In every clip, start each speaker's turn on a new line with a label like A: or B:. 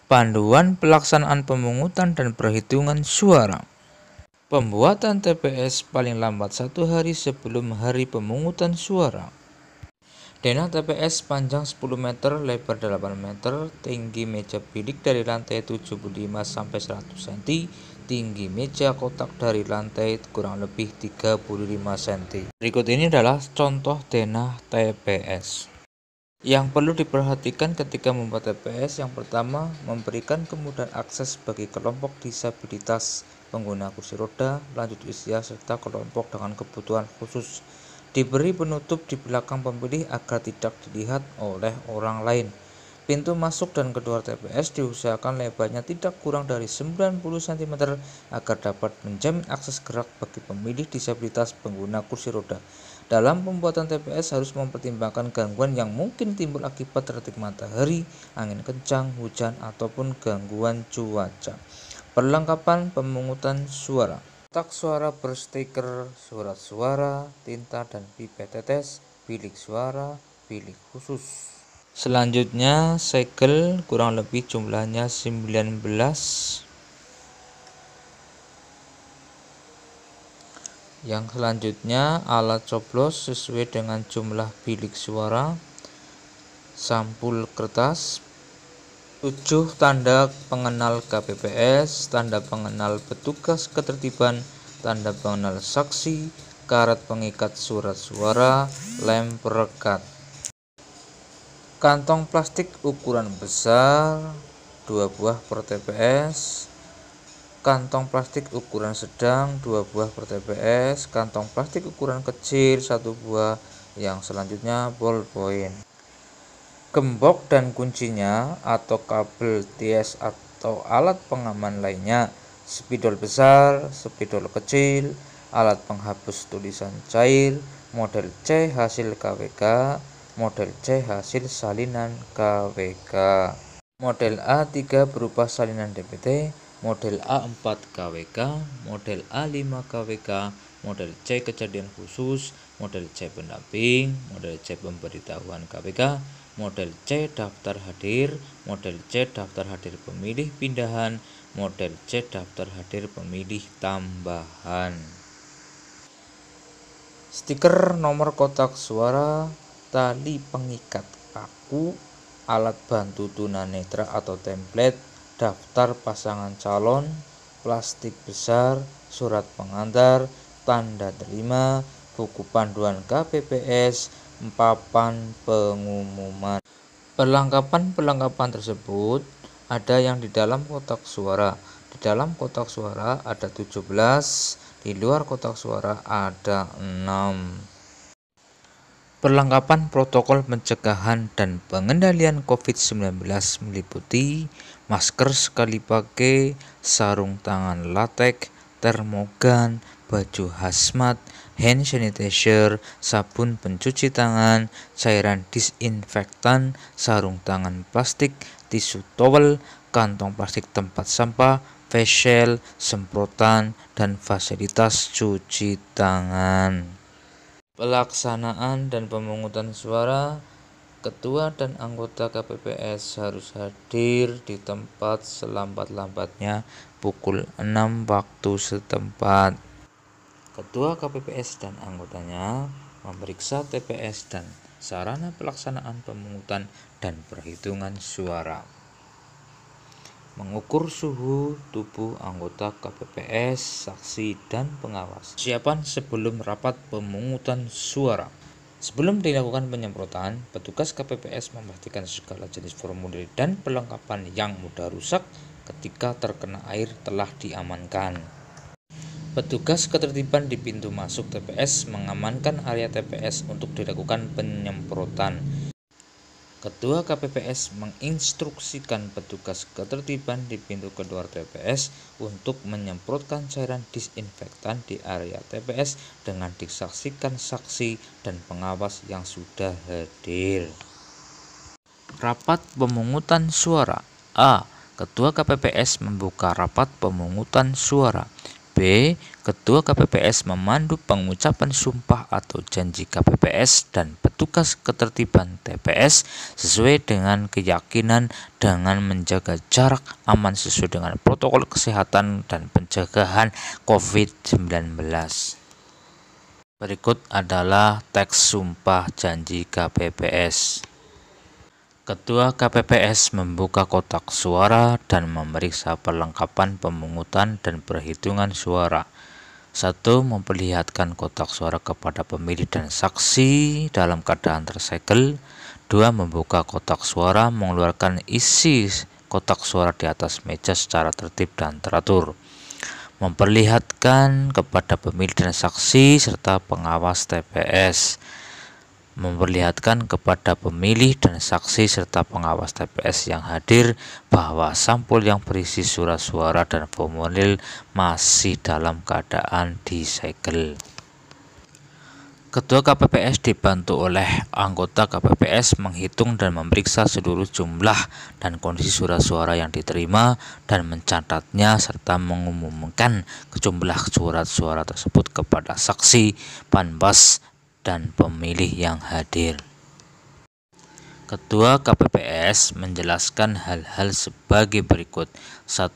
A: Panduan pelaksanaan pemungutan dan perhitungan suara. Pembuatan TPS paling lambat 1 hari sebelum hari pemungutan suara. Denah TPS panjang 10 meter, lebar 8 meter, tinggi meja bilik dari lantai 75 sampai 100 cm, tinggi meja kotak dari lantai kurang lebih 35 cm. Berikut ini adalah contoh denah TPS. Yang perlu diperhatikan ketika membuat TPS, yang pertama, memberikan kemudahan akses bagi kelompok disabilitas, pengguna kursi roda, lanjut usia, serta kelompok dengan kebutuhan khusus. Diberi penutup di belakang pemilih agar tidak dilihat oleh orang lain. Pintu masuk dan keluar TPS diusahakan lebarnya tidak kurang dari 90 cm agar dapat menjamin akses gerak bagi pemilih disabilitas pengguna kursi roda. Dalam pembuatan TPS harus mempertimbangkan gangguan yang mungkin timbul akibat terbit matahari, angin kencang, hujan, ataupun gangguan cuaca. Perlengkapan pemungutan suara. Kotak suara berstiker, surat suara, tinta dan pipet tetes, bilik suara, bilik khusus. Selanjutnya segel, kurang lebih jumlahnya 19. Yang selanjutnya alat coblos sesuai dengan jumlah bilik suara, sampul kertas, 7 tanda pengenal KPPS, tanda pengenal petugas ketertiban, tanda pengenal saksi, karet pengikat surat suara, lem perekat. Kantong plastik ukuran besar 2 buah per TPS, kantong plastik ukuran sedang 2 buah per TPS, kantong plastik ukuran kecil 1 buah, yang selanjutnya ballpoint. Gembok dan kuncinya atau kabel TS atau alat pengaman lainnya, spidol besar, spidol kecil, alat penghapus tulisan cair, model C hasil KWK, model C hasil salinan KWK. Model A3 berupa salinan DPT, model A4 KWK, model A5 KWK, model C kejadian khusus, model C pendamping, model C pemberitahuan KWK, model C daftar hadir, model C daftar hadir pemilih pindahan, model C daftar hadir pemilih tambahan. Stiker nomor kotak suara, tali pengikat paku, alat bantu tunanetra atau template, daftar pasangan calon, plastik besar, surat pengantar, tanda terima, buku panduan KPPS, papan pengumuman. Perlengkapan tersebut ada yang di dalam kotak suara. Di dalam kotak suara ada 17, di luar kotak suara ada 6. Perlengkapan protokol pencegahan dan pengendalian COVID-19 meliputi masker sekali pakai, sarung tangan latex, termogan, baju hazmat, hand sanitizer, sabun pencuci tangan, cairan disinfektan, sarung tangan plastik, tisu towel, kantong plastik tempat sampah, face shield, semprotan, dan fasilitas cuci tangan. Pelaksanaan dan pemungutan suara. Ketua dan anggota KPPS harus hadir di tempat selambat-lambatnya pukul 6 waktu setempat. Ketua KPPS dan anggotanya memeriksa TPS dan sarana pelaksanaan pemungutan dan perhitungan suara. Mengukur suhu tubuh anggota KPPS, saksi, dan pengawas. Persiapan sebelum rapat pemungutan suara. Sebelum dilakukan penyemprotan, petugas KPPS memastikan segala jenis formulir dan perlengkapan yang mudah rusak ketika terkena air telah diamankan. Petugas ketertiban di pintu masuk TPS mengamankan area TPS untuk dilakukan penyemprotan. Ketua KPPS menginstruksikan petugas ketertiban di pintu keluar TPS untuk menyemprotkan cairan disinfektan di area TPS dengan disaksikan saksi dan pengawas yang sudah hadir. Rapat pemungutan suara. A. Ketua KPPS membuka rapat pemungutan suara. B. Ketua KPPS memandu pengucapan sumpah atau janji KPPS dan petugas ketertiban TPS sesuai dengan keyakinan dengan menjaga jarak aman sesuai dengan protokol kesehatan dan pencegahan COVID-19. Berikut adalah teks sumpah janji KPPS. Ketua KPPS membuka kotak suara dan memeriksa perlengkapan pemungutan dan perhitungan suara. 1. Memperlihatkan kotak suara kepada pemilih dan saksi dalam keadaan tersegel. 2. Membuka kotak suara, mengeluarkan isi kotak suara di atas meja secara tertib dan teratur. Memperlihatkan kepada pemilih dan saksi serta pengawas TPS. Memperlihatkan kepada pemilih dan saksi serta pengawas TPS yang hadir bahwa sampul yang berisi surat suara dan formulir masih dalam keadaan disegel. Ketua KPPS dibantu oleh anggota KPPS menghitung dan memeriksa seluruh jumlah dan kondisi surat suara yang diterima dan mencatatnya serta mengumumkan jumlah surat suara tersebut kepada saksi, panwas, dan pemilih yang hadir. Ketua KPPS menjelaskan hal-hal sebagai berikut. 1.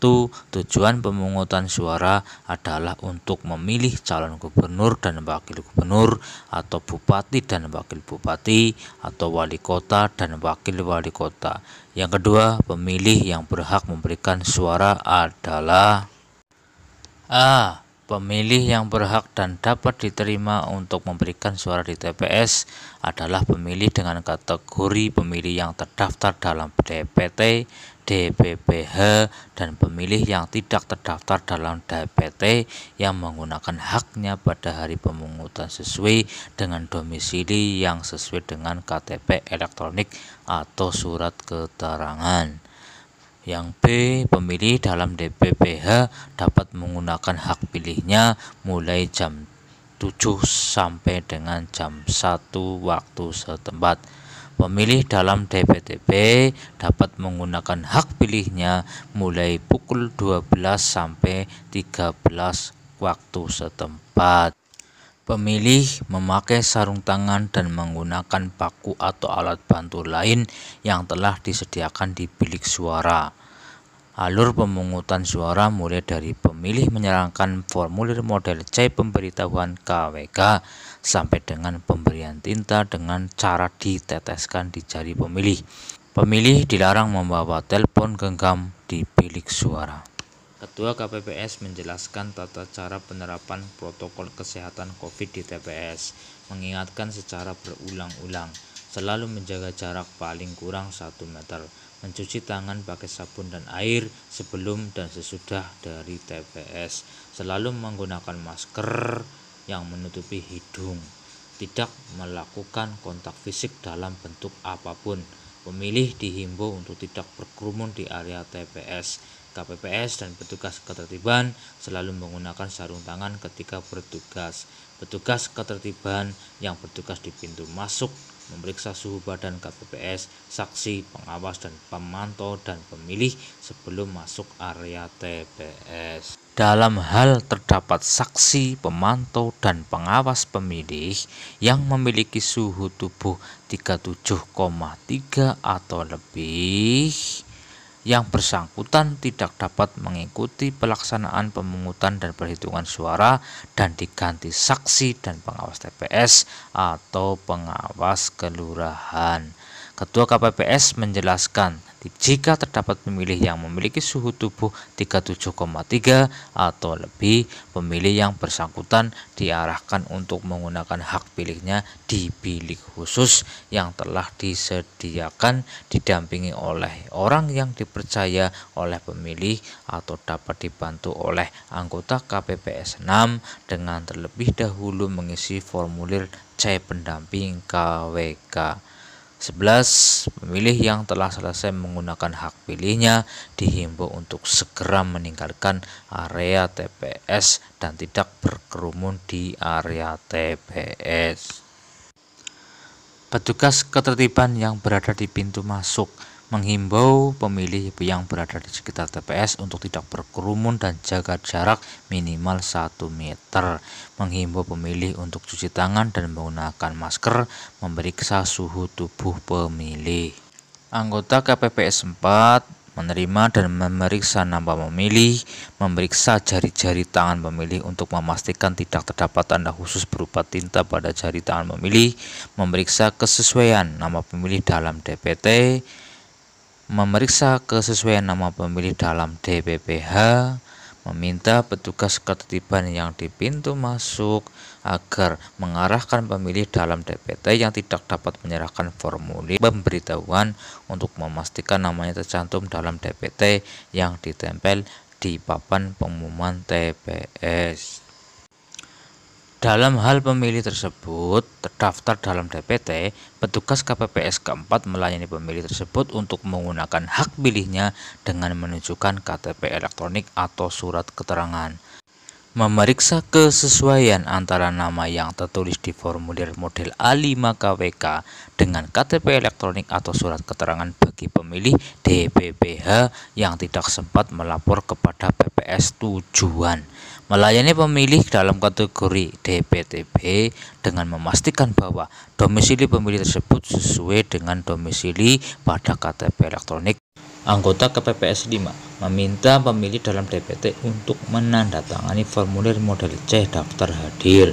A: Tujuan pemungutan suara adalah untuk memilih calon gubernur dan wakil gubernur, atau bupati dan wakil bupati, atau wali kota dan wakil wali kota. Yang kedua, pemilih yang berhak memberikan suara adalah A. Pemilih yang berhak dan dapat diterima untuk memberikan suara di TPS adalah pemilih dengan kategori pemilih yang terdaftar dalam DPT, DPPH, dan pemilih yang tidak terdaftar dalam DPT yang menggunakan haknya pada hari pemungutan sesuai dengan domisili yang sesuai dengan KTP elektronik atau surat keterangan. Yang B. Pemilih dalam DPPH dapat menggunakan hak pilihnya mulai jam 7 sampai dengan jam 1 waktu setempat. Pemilih dalam DPTP dapat menggunakan hak pilihnya mulai pukul 12 sampai 13 waktu setempat. Pemilih memakai sarung tangan dan menggunakan paku atau alat bantu lain yang telah disediakan di bilik suara. Alur pemungutan suara mulai dari pemilih menyerahkan formulir model C pemberitahuan KWK sampai dengan pemberian tinta dengan cara diteteskan di jari pemilih. Pemilih dilarang membawa telepon genggam di bilik suara. Ketua KPPS menjelaskan tata cara penerapan protokol kesehatan COVID di TPS, mengingatkan secara berulang-ulang, selalu menjaga jarak paling kurang 1 meter, mencuci tangan pakai sabun dan air sebelum dan sesudah dari TPS, selalu menggunakan masker yang menutupi hidung, tidak melakukan kontak fisik dalam bentuk apapun. Pemilih dihimbau untuk tidak berkerumun di area TPS. KPPS dan petugas ketertiban selalu menggunakan sarung tangan ketika bertugas. Petugas ketertiban yang bertugas di pintu masuk memeriksa suhu badan KPPS, saksi, pengawas, dan pemantau dan pemilih sebelum masuk area TPS. Dalam hal terdapat saksi, pemantau, dan pengawas pemilih yang memiliki suhu tubuh 37,3 atau lebih, yang bersangkutan tidak dapat mengikuti pelaksanaan pemungutan dan perhitungan suara dan diganti saksi dan pengawas TPS atau pengawas kelurahan. Ketua KPPS menjelaskan, jika terdapat pemilih yang memiliki suhu tubuh 37,3 atau lebih, pemilih yang bersangkutan diarahkan untuk menggunakan hak pilihnya di bilik khusus yang telah disediakan, didampingi oleh orang yang dipercaya oleh pemilih atau dapat dibantu oleh anggota KPPS 6 dengan terlebih dahulu mengisi formulir C pendamping KWK. 11. Pemilih yang telah selesai menggunakan hak pilihnya dihimbau untuk segera meninggalkan area TPS dan tidak berkerumun di area TPS. Petugas ketertiban yang berada di pintu masuk Menghimbau pemilih yang berada di sekitar TPS untuk tidak berkerumun dan jaga jarak minimal 1 meter. Menghimbau pemilih untuk cuci tangan dan menggunakan masker, memeriksa suhu tubuh pemilih. Anggota KPPS 4 menerima dan memeriksa nama pemilih, memeriksa jari-jari tangan pemilih untuk memastikan tidak terdapat tanda khusus berupa tinta pada jari tangan pemilih, memeriksa kesesuaian nama pemilih dalam DPT, memeriksa kesesuaian nama pemilih dalam DPPH, meminta petugas ketertiban yang di pintu masuk agar mengarahkan pemilih dalam DPT yang tidak dapat menyerahkan formulir pemberitahuan untuk memastikan namanya tercantum dalam DPT yang ditempel di papan pengumuman TPS. Dalam hal pemilih tersebut terdaftar dalam DPT, petugas KPPS keempat melayani pemilih tersebut untuk menggunakan hak pilihnya dengan menunjukkan KTP elektronik atau surat keterangan. Memeriksa kesesuaian antara nama yang tertulis di formulir model A5KWK dengan KTP elektronik atau surat keterangan bagi pemilih DPPH yang tidak sempat melapor kepada PPS tujuan. Melayani pemilih dalam kategori DPTB dengan memastikan bahwa domisili pemilih tersebut sesuai dengan domisili pada KTP elektronik. Anggota KPPS 5 meminta pemilih dalam DPT untuk menandatangani formulir model C daftar hadir.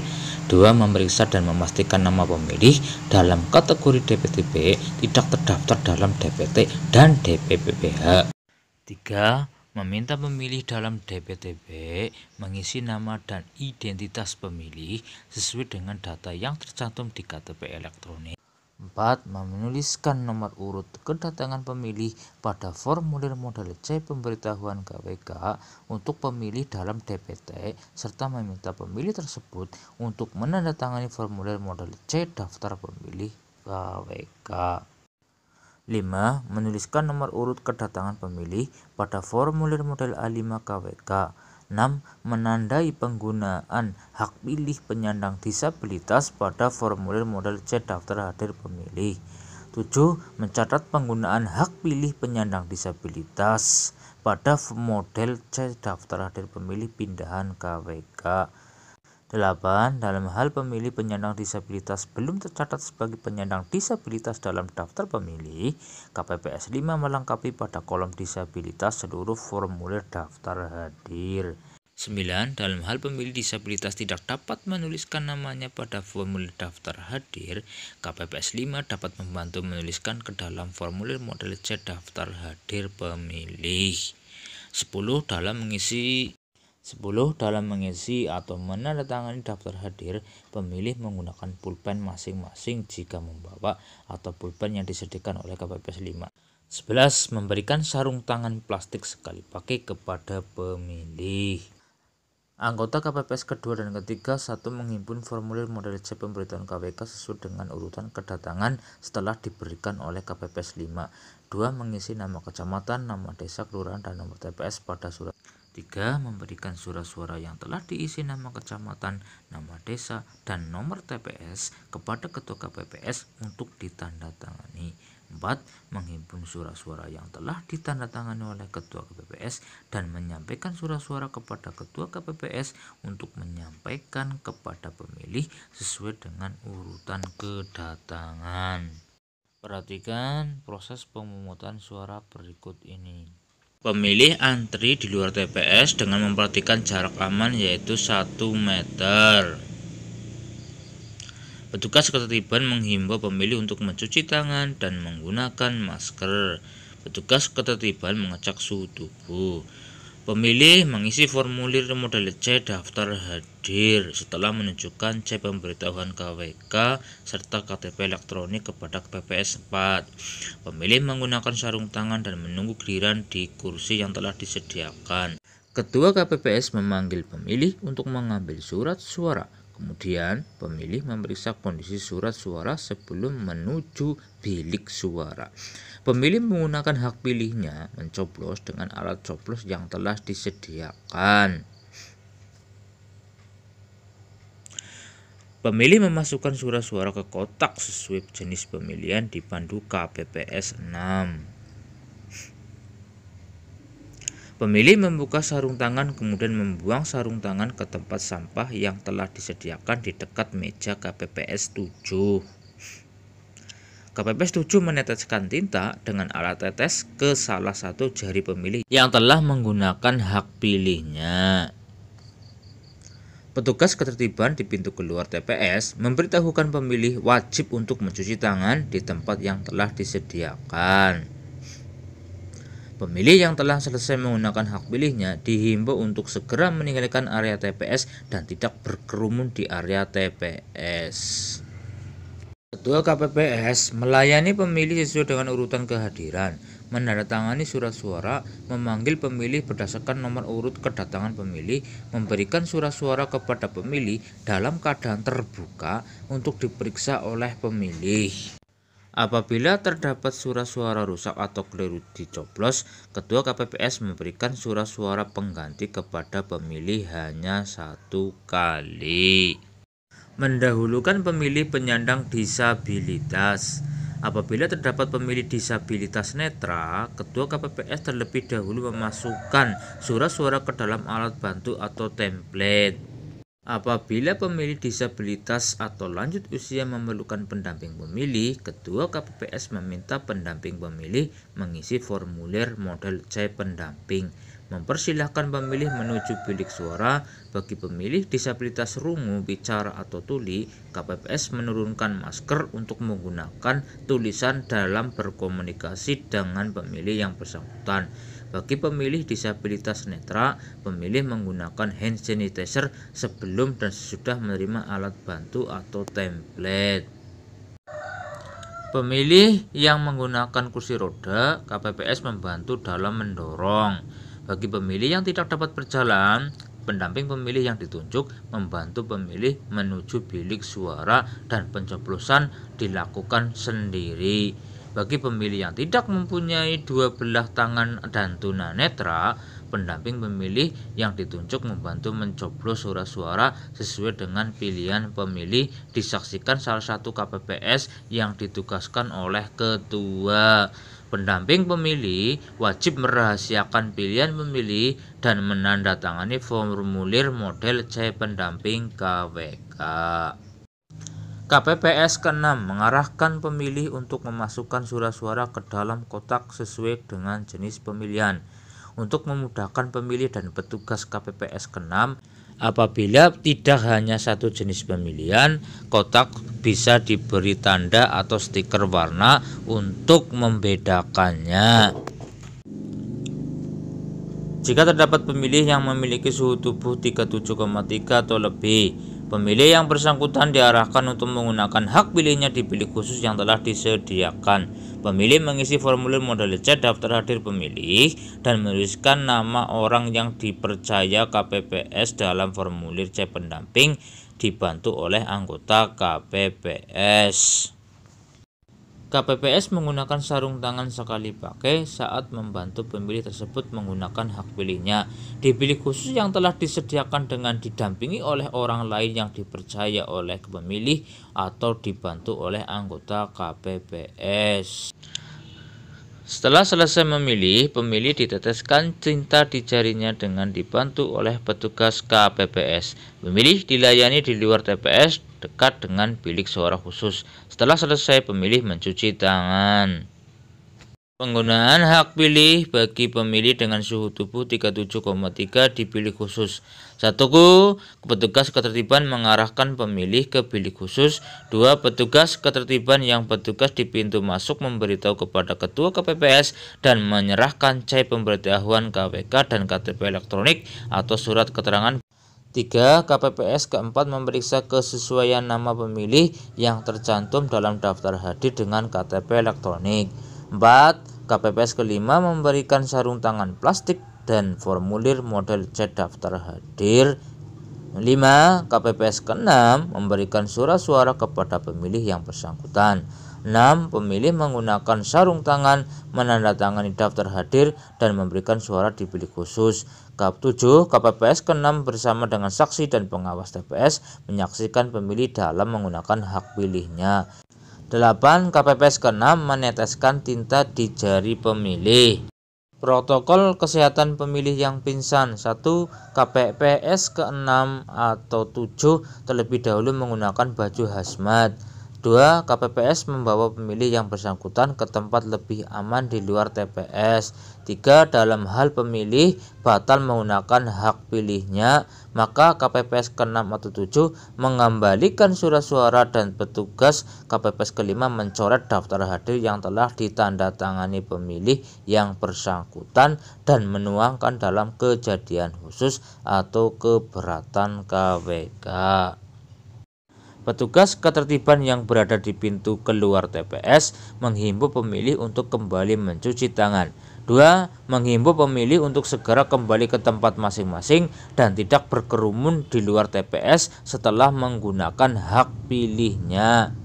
A: 2. Memeriksa dan memastikan nama pemilih dalam kategori DPTB tidak terdaftar dalam DPT dan DPPBH. 3. Meminta pemilih dalam DPTB mengisi nama dan identitas pemilih sesuai dengan data yang tercantum di KTP elektronik. 4. Menuliskan nomor urut kedatangan pemilih pada formulir model C pemberitahuan KWK untuk pemilih dalam DPT serta meminta pemilih tersebut untuk menandatangani formulir model C daftar pemilih KWK. 5. Menuliskan nomor urut kedatangan pemilih pada formulir model A5 KWK. 6. Menandai penggunaan hak pilih penyandang disabilitas pada formulir model C daftar hadir pemilih. 7. Mencatat penggunaan hak pilih penyandang disabilitas pada model C daftar hadir pemilih pindahan KWK. 8. Dalam hal pemilih penyandang disabilitas belum tercatat sebagai penyandang disabilitas dalam daftar pemilih, KPPS 5 melengkapi pada kolom disabilitas seluruh formulir daftar hadir. 9. Dalam hal pemilih disabilitas tidak dapat menuliskan namanya pada formulir daftar hadir, KPPS 5 dapat membantu menuliskan ke dalam formulir model C daftar hadir pemilih. 10. Dalam mengisi atau menandatangani daftar hadir, pemilih menggunakan pulpen masing-masing jika membawa atau pulpen yang disediakan oleh KPPS 5. 11. Memberikan sarung tangan plastik sekali pakai kepada pemilih. Anggota KPPS kedua dan ketiga 1. Menghimpun formulir model C pemberitahuan KWK sesuai dengan urutan kedatangan setelah diberikan oleh KPPS 5. 2. Mengisi nama kecamatan, nama desa, kelurahan, dan nomor TPS pada surat. 3. Memberikan surat suara yang telah diisi nama kecamatan, nama desa, dan nomor TPS kepada Ketua KPPS untuk ditandatangani. 4. Menghimpun surat suara yang telah ditandatangani oleh Ketua KPPS dan menyampaikan surat suara kepada Ketua KPPS untuk menyampaikan kepada pemilih sesuai dengan urutan kedatangan. Perhatikan proses pemungutan suara berikut ini. Pemilih antri di luar TPS dengan memperhatikan jarak aman yaitu 1 meter. Petugas ketertiban menghimbau pemilih untuk mencuci tangan dan menggunakan masker. Petugas ketertiban mengecek suhu tubuh. Pemilih mengisi formulir model C daftar hadir setelah menunjukkan C pemberitahuan KWK serta KTP elektronik kepada KPPS 4. Pemilih menggunakan sarung tangan dan menunggu giliran di kursi yang telah disediakan. Ketua KPPS memanggil pemilih untuk mengambil surat suara. Kemudian, pemilih memeriksa kondisi surat suara sebelum menuju bilik suara. Pemilih menggunakan hak pilihnya mencoblos dengan alat coblos yang telah disediakan. Pemilih memasukkan surat suara ke kotak sesuai jenis pemilihan dipandu KPPS 6. Pemilih membuka sarung tangan kemudian membuang sarung tangan ke tempat sampah yang telah disediakan di dekat meja KPPS 7. KPPS 7 meneteskan tinta dengan alat tetes ke salah satu jari pemilih yang telah menggunakan hak pilihnya. Petugas ketertiban di pintu keluar TPS memberitahukan pemilih wajib untuk mencuci tangan di tempat yang telah disediakan. Pemilih yang telah selesai menggunakan hak pilihnya dihimbau untuk segera meninggalkan area TPS dan tidak berkerumun di area TPS. Ketua KPPS melayani pemilih sesuai dengan urutan kehadiran, menandatangani surat suara, memanggil pemilih berdasarkan nomor urut kedatangan pemilih, memberikan surat suara kepada pemilih dalam keadaan terbuka untuk diperiksa oleh pemilih. Apabila terdapat surat suara rusak atau keliru dicoblos, Ketua KPPS memberikan surat suara pengganti kepada pemilih hanya 1 kali. Mendahulukan pemilih penyandang disabilitas. Apabila terdapat pemilih disabilitas netra, Ketua KPPS terlebih dahulu memasukkan surat suara ke dalam alat bantu atau template. Apabila pemilih disabilitas atau lanjut usia memerlukan pendamping pemilih, Ketua KPPS meminta pendamping pemilih mengisi formulir model C pendamping. Mempersilahkan pemilih menuju bilik suara. Bagi pemilih disabilitas rungu, bicara atau tuli, KPPS menurunkan masker untuk menggunakan tulisan dalam berkomunikasi dengan pemilih yang bersangkutan. Bagi pemilih disabilitas netra, pemilih menggunakan hand sanitizer sebelum dan sesudah menerima alat bantu atau template. Pemilih yang menggunakan kursi roda, KPPS membantu dalam mendorong. Bagi pemilih yang tidak dapat berjalan, pendamping pemilih yang ditunjuk membantu pemilih menuju bilik suara dan pencoblosan dilakukan sendiri. Bagi pemilih yang tidak mempunyai dua belah tangan dan tunanetra, pendamping pemilih yang ditunjuk membantu mencoblos surat suara sesuai dengan pilihan pemilih, disaksikan salah satu KPPS yang ditugaskan oleh ketua. Pendamping pemilih wajib merahasiakan pilihan pemilih dan menandatangani formulir model C pendamping KWK. KPPS ke-6 mengarahkan pemilih untuk memasukkan surat suara ke dalam kotak sesuai dengan jenis pemilihan. Untuk memudahkan pemilih dan petugas KPPS ke-6, apabila tidak hanya satu jenis pemilihan, kotak bisa diberi tanda atau stiker warna untuk membedakannya. Jika terdapat pemilih yang memiliki suhu tubuh 37,3 atau lebih, pemilih yang bersangkutan diarahkan untuk menggunakan hak pilihnya di bilik khusus yang telah disediakan. Pemilih mengisi formulir model C daftar hadir pemilih dan menuliskan nama orang yang dipercaya KPPS dalam formulir C pendamping, dibantu oleh anggota KPPS. KPPS menggunakan sarung tangan sekali pakai saat membantu pemilih tersebut menggunakan hak pilihnya di bilik khusus yang telah disediakan dengan didampingi oleh orang lain yang dipercaya oleh pemilih atau dibantu oleh anggota KPPS. Setelah selesai memilih, pemilih diteteskan tinta di jarinya dengan dibantu oleh petugas KPPS. Pemilih dilayani di luar TPS dekat dengan bilik suara khusus. Setelah selesai, pemilih mencuci tangan. Penggunaan hak pilih bagi pemilih dengan suhu tubuh 37,3 di bilik khusus. 1. Petugas ketertiban mengarahkan pemilih ke bilik khusus. 2. Petugas ketertiban yang bertugas di pintu masuk memberitahu kepada ketua KPPS dan menyerahkan C pemberitahuan KWK dan KTP elektronik atau surat keterangan. 3. KPPS keempat memeriksa kesesuaian nama pemilih yang tercantum dalam daftar hadir dengan KTP elektronik. 4. KPPS kelima memberikan sarung tangan plastik dan formulir model C daftar hadir. 5. KPPS ke-6 memberikan surat suara kepada pemilih yang bersangkutan. 6. Pemilih menggunakan sarung tangan, menandatangani daftar hadir, dan memberikan suara di bilik khusus. 7. KPPS ke-6 bersama dengan saksi dan pengawas TPS menyaksikan pemilih dalam menggunakan hak pilihnya. 8. KPPS ke-6 meneteskan tinta di jari pemilih. Protokol kesehatan pemilih yang pingsan. 1. KPPS ke-6 atau 7 terlebih dahulu menggunakan baju hazmat. 2. KPPS membawa pemilih yang bersangkutan ke tempat lebih aman di luar TPS. 3. Dalam hal pemilih batal menggunakan hak pilihnya, maka KPPS ke-6 atau 7 mengembalikan surat suara dan petugas KPPS ke-5 mencoret daftar hadir yang telah ditandatangani pemilih yang bersangkutan dan menuangkan dalam kejadian khusus atau keberatan KWK. Petugas ketertiban yang berada di pintu keluar TPS menghimbau pemilih untuk kembali mencuci tangan. 2. Menghimbau pemilih untuk segera kembali ke tempat masing-masing dan tidak berkerumun di luar TPS setelah menggunakan hak pilihnya.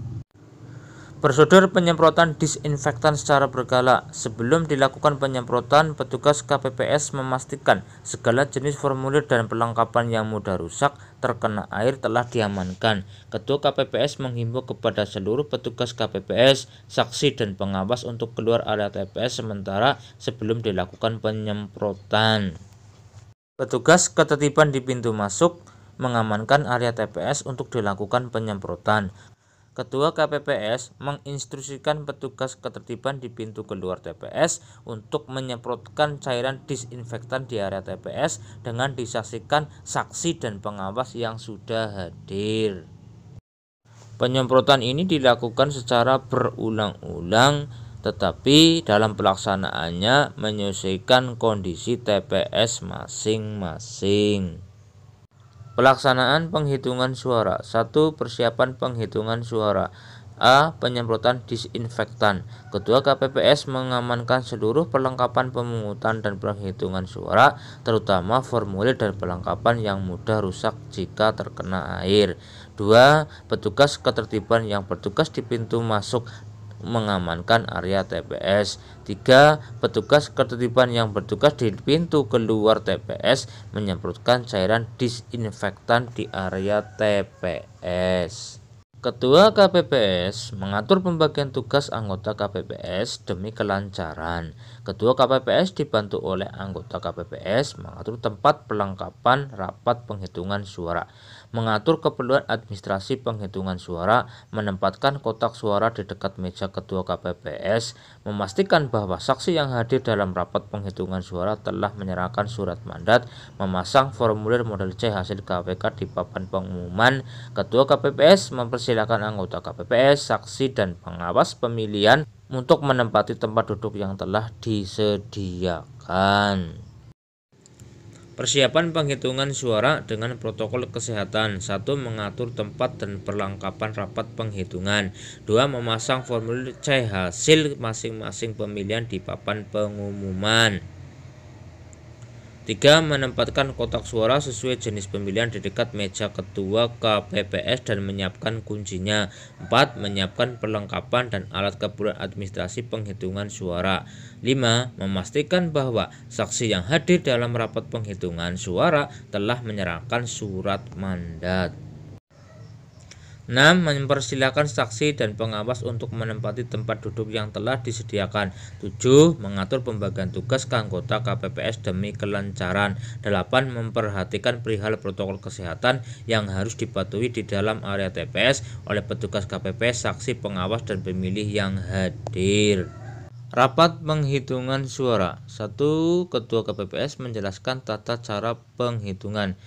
A: Prosedur penyemprotan disinfektan secara berkala. Sebelum dilakukan penyemprotan, petugas KPPS memastikan segala jenis formulir dan perlengkapan yang mudah rusak terkena air telah diamankan. Ketua KPPS menghimbau kepada seluruh petugas KPPS, saksi dan pengawas untuk keluar area TPS sementara sebelum dilakukan penyemprotan. Petugas ketertiban di pintu masuk mengamankan area TPS untuk dilakukan penyemprotan. Ketua KPPS menginstruksikan petugas ketertiban di pintu keluar TPS untuk menyemprotkan cairan disinfektan di area TPS dengan disaksikan saksi dan pengawas yang sudah hadir. Penyemprotan ini dilakukan secara berulang-ulang, tetapi dalam pelaksanaannya menyesuaikan kondisi TPS masing-masing. Pelaksanaan penghitungan suara. 1. Persiapan penghitungan suara. A. Penyemprotan disinfektan. Ketua KPPS mengamankan seluruh perlengkapan pemungutan dan penghitungan suara, terutama formulir dan perlengkapan yang mudah rusak jika terkena air. 2. Petugas ketertiban yang bertugas di pintu masuk mengamankan area TPS. 3. Petugas ketertiban yang bertugas di pintu keluar TPS menyemprotkan cairan disinfektan di area TPS. Ketua KPPS mengatur pembagian tugas anggota KPPS demi kelancaran. Ketua KPPS dibantu oleh anggota KPPS mengatur tempat perlengkapan rapat penghitungan suara, mengatur keperluan administrasi penghitungan suara, menempatkan kotak suara di dekat meja ketua KPPS, memastikan bahwa saksi yang hadir dalam rapat penghitungan suara telah menyerahkan surat mandat, memasang formulir model C hasil KWK di papan pengumuman. Ketua KPPS mempersilahkan anggota KPPS, saksi, dan pengawas pemilihan untuk menempati tempat duduk yang telah disediakan. Persiapan penghitungan suara dengan protokol kesehatan. 1. Mengatur tempat dan perlengkapan rapat penghitungan. 2. Memasang formulir C hasil masing-masing pemilihan di papan pengumuman. 3. Menempatkan kotak suara sesuai jenis pemilihan di dekat meja ketua KPPS dan menyiapkan kuncinya. 4. Menyiapkan perlengkapan dan alat keperluan administrasi penghitungan suara. 5. Memastikan bahwa saksi yang hadir dalam rapat penghitungan suara telah menyerahkan surat mandat. 6. Mempersilahkan saksi dan pengawas untuk menempati tempat duduk yang telah disediakan. 7. Mengatur pembagian tugas ke anggota KPPS demi kelancaran. 8. Memperhatikan perihal protokol kesehatan yang harus dipatuhi di dalam area TPS oleh petugas KPPS, saksi, pengawas, dan pemilih yang hadir. Rapat penghitungan suara. 1. Ketua KPPS menjelaskan tata cara penghitungan.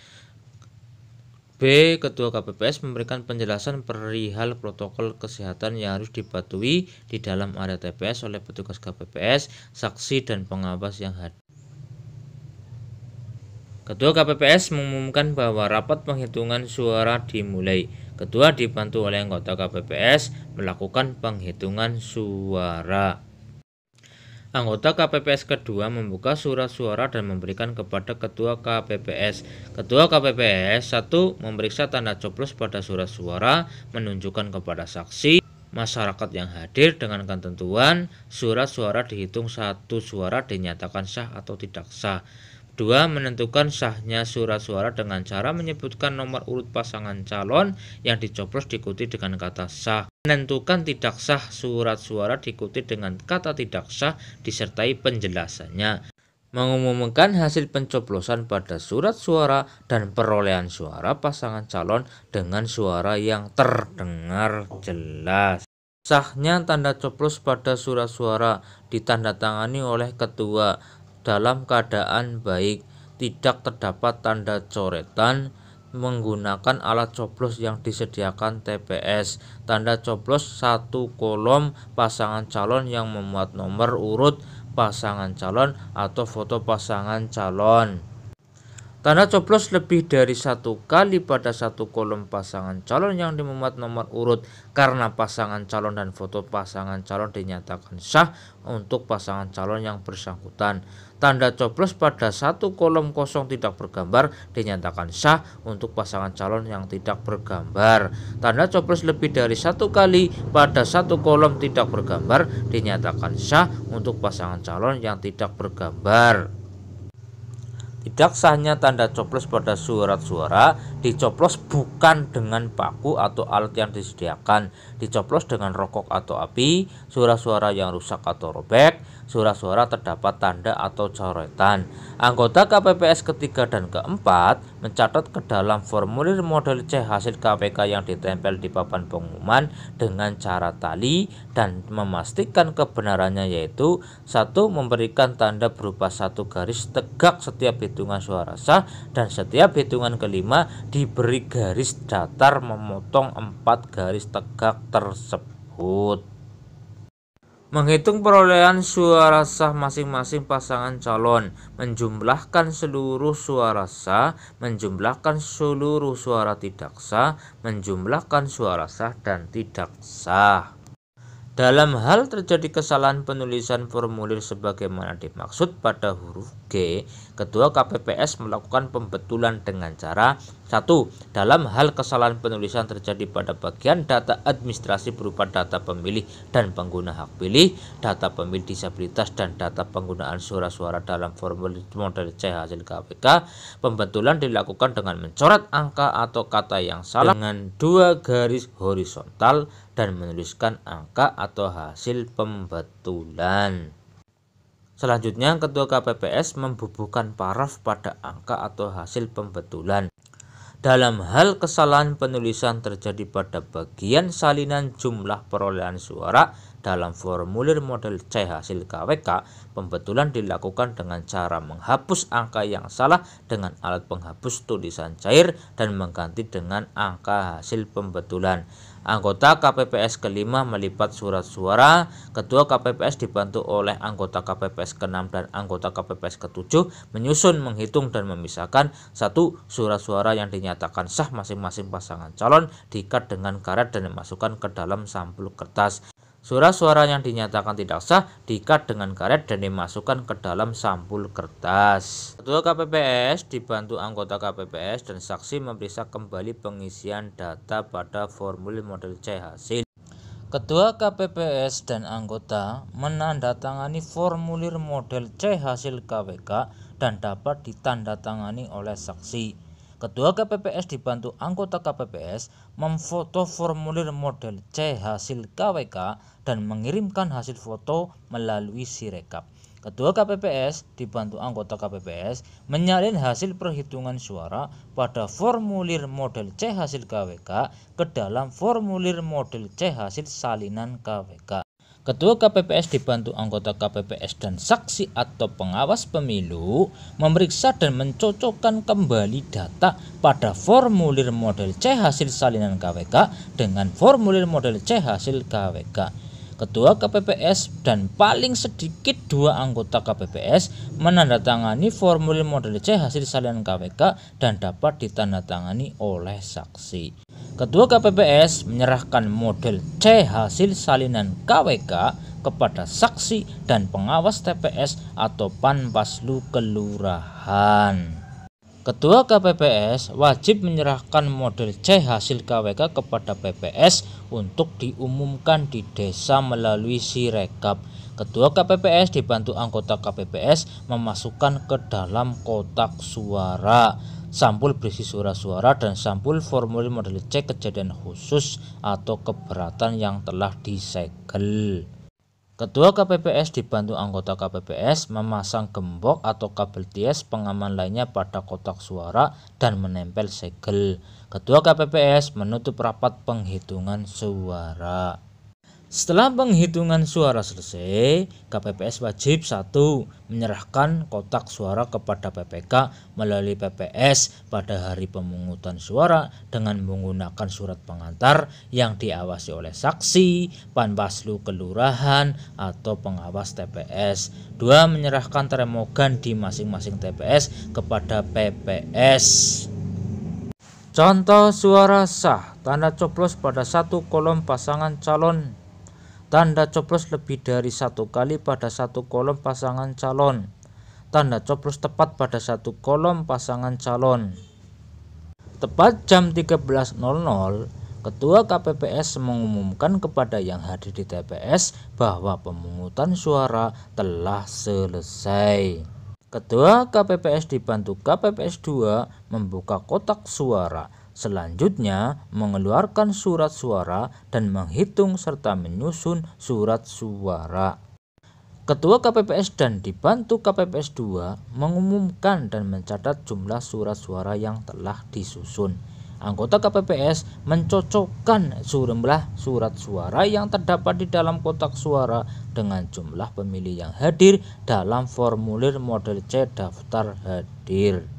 A: B. Ketua KPPS memberikan penjelasan perihal protokol kesehatan yang harus dipatuhi di dalam area TPS oleh petugas KPPS, saksi, dan pengawas yang hadir. Ketua KPPS mengumumkan bahwa rapat penghitungan suara dimulai. Ketua dibantu oleh anggota KPPS melakukan penghitungan suara. Anggota KPPS kedua membuka surat suara dan memberikan kepada Ketua KPPS. Ketua KPPS 1. Memeriksa tanda coblos pada surat suara, menunjukkan kepada saksi, masyarakat yang hadir dengan ketentuan surat suara dihitung satu suara dinyatakan sah atau tidak sah. 2. Menentukan sahnya surat suara dengan cara menyebutkan nomor urut pasangan calon yang dicoblos diikuti dengan kata sah. Menentukan tidak sah surat suara diikuti dengan kata tidak sah disertai penjelasannya. mengumumkan hasil pencoblosan pada surat suara dan perolehan suara pasangan calon dengan suara yang terdengar jelas. Sahnya tanda coblos pada surat suara ditandatangani oleh ketua dalam keadaan baik, tidak terdapat tanda coretan, menggunakan alat coblos yang disediakan TPS, tanda coblos 1 kolom pasangan calon yang memuat nomor urut pasangan calon atau foto pasangan calon. Tanda coblos lebih dari 1 kali pada 1 kolom pasangan calon yang memuat nomor urut karena pasangan calon dan foto pasangan calon dinyatakan sah untuk pasangan calon yang bersangkutan. Tanda coblos pada 1 kolom kosong tidak bergambar dinyatakan sah untuk pasangan calon yang tidak bergambar. Tanda coblos lebih dari 1 kali pada 1 kolom tidak bergambar dinyatakan sah untuk pasangan calon yang tidak bergambar. Tidak sahnya tanda coblos pada surat suara dicoblos bukan dengan paku atau alat yang disediakan, dicoblos dengan rokok atau api, surat suara yang rusak atau robek, surat suara terdapat tanda atau coretan. Anggota KPPS ketiga dan keempat mencatat ke dalam formulir model C hasil KPK yang ditempel di papan pengumuman dengan cara tali dan memastikan kebenarannya, yaitu 1. Memberikan tanda berupa 1 garis tegak setiap hitungan suara sah dan setiap hitungan kelima diberi garis datar memotong 4 garis tegak tersebut. Menghitung perolehan suara sah masing-masing pasangan calon, menjumlahkan seluruh suara sah, menjumlahkan seluruh suara tidak sah, menjumlahkan suara sah dan tidak sah. Dalam hal terjadi kesalahan penulisan formulir sebagaimana dimaksud pada huruf G, Ketua KPPS melakukan pembetulan dengan cara 1. Dalam hal kesalahan penulisan terjadi pada bagian data administrasi berupa data pemilih dan pengguna hak pilih, data pemilih disabilitas dan data penggunaan suara-suara dalam formulir model C hasil KPK, pembetulan dilakukan dengan mencoret angka atau kata yang salah dengan 2 garis horizontal dan menuliskan angka atau hasil pembetulan. Selanjutnya, Ketua KPPS membubuhkan paraf pada angka atau hasil pembetulan. Dalam hal kesalahan penulisan terjadi pada bagian salinan jumlah perolehan suara dalam formulir model C hasil KWK, pembetulan dilakukan dengan cara menghapus angka yang salah dengan alat penghapus tulisan cair dan mengganti dengan angka hasil pembetulan. Anggota KPPS kelima melipat surat suara. Ketua KPPS dibantu oleh anggota KPPS ke-6 dan anggota KPPS ke-7 menyusun, menghitung dan memisahkan 1. Surat suara yang dinyatakan sah masing-masing pasangan calon diikat dengan karet dan dimasukkan ke dalam sampul kertas. Surat suara yang dinyatakan tidak sah diikat dengan karet dan dimasukkan ke dalam sampul kertas. Ketua KPPS dibantu anggota KPPS dan saksi memeriksa kembali pengisian data pada formulir model C hasil. Ketua KPPS dan anggota menandatangani formulir model C hasil KWK dan dapat ditandatangani oleh saksi. Ketua KPPS dibantu anggota KPPS memfoto formulir model C hasil KWK dan mengirimkan hasil foto melalui Sirekap. Ketua KPPS dibantu anggota KPPS menyalin hasil perhitungan suara pada formulir model C hasil KWK ke dalam formulir model C hasil salinan KWK. Ketua KPPS dibantu anggota KPPS dan saksi atau pengawas pemilu memeriksa dan mencocokkan kembali data pada formulir model C hasil salinan KWK dengan formulir model C hasil KWK. Ketua KPPS dan paling sedikit 2 anggota KPPS menandatangani formulir model C hasil salinan KWK dan dapat ditandatangani oleh saksi. Ketua KPPS menyerahkan model C hasil salinan KWK kepada saksi dan pengawas TPS atau Panwaslu Kelurahan. Ketua KPPS wajib menyerahkan model C hasil KWK kepada PPS untuk diumumkan di desa melalui Sirekap. Ketua KPPS dibantu anggota KPPS memasukkan ke dalam kotak suara sampul berisi suara-suara dan sampul formulir model C kejadian khusus atau keberatan yang telah disegel. Ketua KPPS dibantu anggota KPPS memasang gembok atau kabel TS pengaman lainnya pada kotak suara dan menempel segel. Ketua KPPS menutup rapat penghitungan suara. Setelah penghitungan suara selesai, KPPS wajib 1. Menyerahkan kotak suara kepada PPK melalui PPS pada hari pemungutan suara dengan menggunakan surat pengantar yang diawasi oleh saksi, Panwaslu kelurahan, atau pengawas TPS. 2. Menyerahkan termogan di masing-masing TPS kepada PPS. Contoh suara sah, tanda coblos pada satu kolom pasangan calon. Tanda coblos lebih dari 1 kali pada satu kolom pasangan calon. Tanda coblos tepat pada satu kolom pasangan calon. Tepat jam 13.00, Ketua KPPS mengumumkan kepada yang hadir di TPS bahwa pemungutan suara telah selesai. Ketua KPPS dibantu KPPS 2 membuka kotak suara. Selanjutnya, mengeluarkan surat suara dan menghitung serta menyusun surat suara. Ketua KPPS dan dibantu KPPS 2 mengumumkan dan mencatat jumlah surat suara yang telah disusun. Anggota KPPS mencocokkan jumlah surat suara yang terdapat di dalam kotak suara dengan jumlah pemilih yang hadir dalam formulir model C daftar hadir.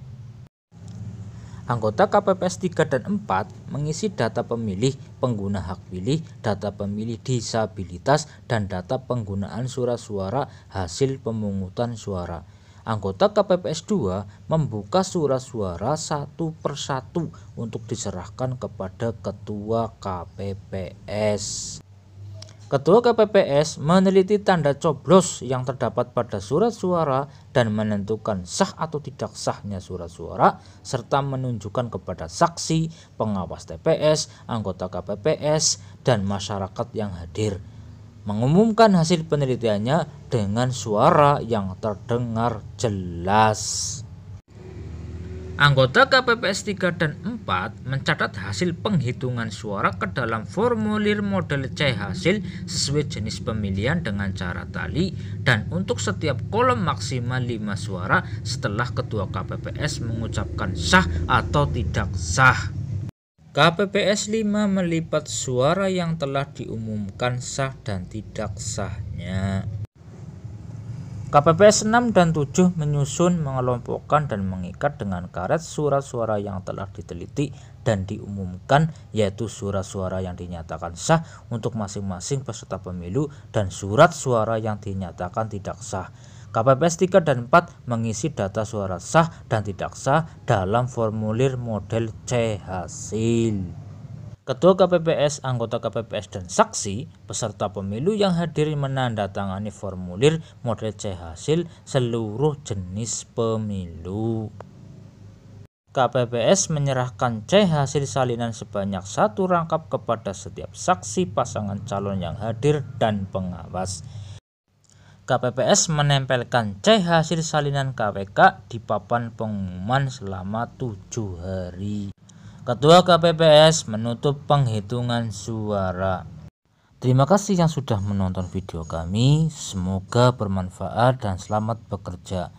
A: Anggota KPPS 3 dan 4 mengisi data pemilih, pengguna hak pilih, data pemilih disabilitas, dan data penggunaan surat suara hasil pemungutan suara. Anggota KPPS 2 membuka surat suara satu persatu untuk diserahkan kepada Ketua KPPS. Ketua KPPS meneliti tanda coblos yang terdapat pada surat suara dan menentukan sah atau tidak sahnya surat suara, serta menunjukkan kepada saksi, pengawas TPS, anggota KPPS, dan masyarakat yang hadir. Mengumumkan hasil penelitiannya dengan suara yang terdengar jelas. Anggota KPPS 3 dan 4 mencatat hasil penghitungan suara ke dalam formulir model C hasil sesuai jenis pemilihan dengan cara tali, dan untuk setiap kolom maksimal 5 suara setelah Ketua KPPS mengucapkan sah atau tidak sah. KPPS 5 melipat suara yang telah diumumkan sah dan tidak sahnya. KPPS 6 dan 7 menyusun, mengelompokkan, dan mengikat dengan karet surat suara yang telah diteliti dan diumumkan, yaitu surat suara yang dinyatakan sah untuk masing-masing peserta pemilu dan surat suara yang dinyatakan tidak sah. KPPS 3 dan 4 mengisi data suara sah dan tidak sah dalam formulir model C hasil. Ketua KPPS, anggota KPPS, dan saksi peserta pemilu yang hadir menandatangani formulir model C hasil seluruh jenis pemilu. KPPS menyerahkan C hasil salinan sebanyak 1 rangkap kepada setiap saksi, pasangan calon yang hadir, dan pengawas. KPPS menempelkan C hasil salinan KWK di papan pengumuman selama 7 hari. Ketua KPPS menutup penghitungan suara. Terima kasih yang sudah menonton video kami. Semoga bermanfaat dan selamat bekerja.